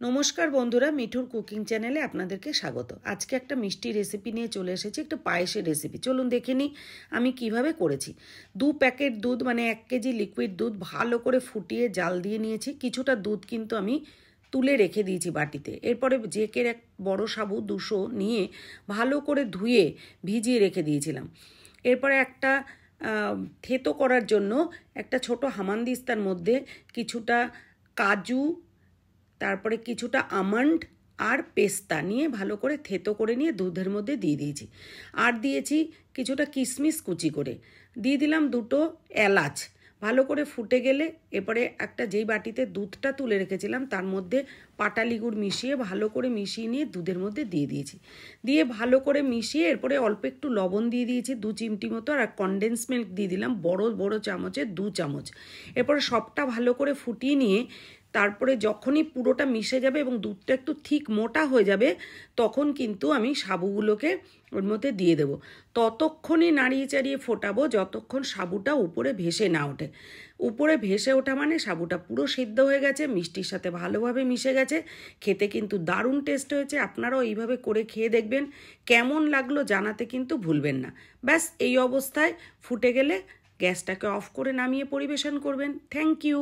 নমস্কার বন্ধুরা, মিঠুর কুকিং চ্যানেলে আপনাদেরকে স্বাগত। আজকে একটা মিষ্টি রেসিপি নিয়ে চলে এসেছি, একটা পায়েসের রেসিপি। চলুন দেখে নিই আমি কিভাবে করেছি। 2 প্যাকেট দুধ, মানে 1 কেজি লিকুইড দুধ ভালো করে ফুটিয়ে জাল দিয়ে নিয়েছি। কিছুটা দুধ কিন্তু আমি তুলে রেখে দিয়েছি বাটিতে। এরপরে জেকের এক বড় সাবু 200 নিয়ে ভালো করে ধুয়ে ভিজিয়ে রেখে দিয়েছিলাম। এরপরে একটা থেতো করার জন্য একটা ছোট হামানদিস্তার মধ্যে কিছুটা কাজু, তারপরে কিছুটা আমন্ড আর পেস্তা নিয়ে ভালো করে থেতো করে নিয়ে দুধের মধ্যে দিয়ে দিয়েছি। আর দিয়েছি কিছুটা কিশমিশ কুচি করে, দিয়ে দিলাম 2টো এলাচ। ভালো করে ফুটে গেলে এরপরে একটা যেই বাটিতে দুধটা তুলে রেখেছিলাম তার মধ্যে পাটালি গুড় মিশিয়ে ভালো করে মিশিয়ে নিয়ে দুধের মধ্যে দিয়ে দিয়েছি। দিয়ে ভালো করে মিশিয়ে এরপরে অল্প একটু লবণ দিয়ে দিয়েছি 2 চিমটি মতো, আর কনডেন্স মিল্ক দিয়ে দিলাম বড় বড় চামচে 2 চামচ। এরপরে সবটা ভালো করে ফুটিয়ে নিয়ে তারপরে যখনই পুরোটা মিশে যাবে এবং দুধটা একটু ঠিক মোটা হয়ে যাবে তখন কিন্তু আমি সাবুগুলোকে ওর মধ্যে দিয়ে দেবো। ততক্ষণই নাড়িয়ে চাড়িয়ে ফোটাবো যতক্ষণ সাবুটা উপরে ভেসে না ওঠে। উপরে ভেসে ওঠা মানে সাবুটা পুরো সিদ্ধ হয়ে গেছে, মিষ্টির সাথে ভালোভাবে মিশে গেছে। খেতে কিন্তু দারুণ টেস্ট হয়েছে। আপনারাও এইভাবে করে খেয়ে দেখবেন, কেমন লাগলো জানাতে কিন্তু ভুলবেন না। ব্যাস এই অবস্থায় ফুটে গেলে গ্যাসটাকে অফ করে নামিয়ে পরিবেশন করবেন। Thank you.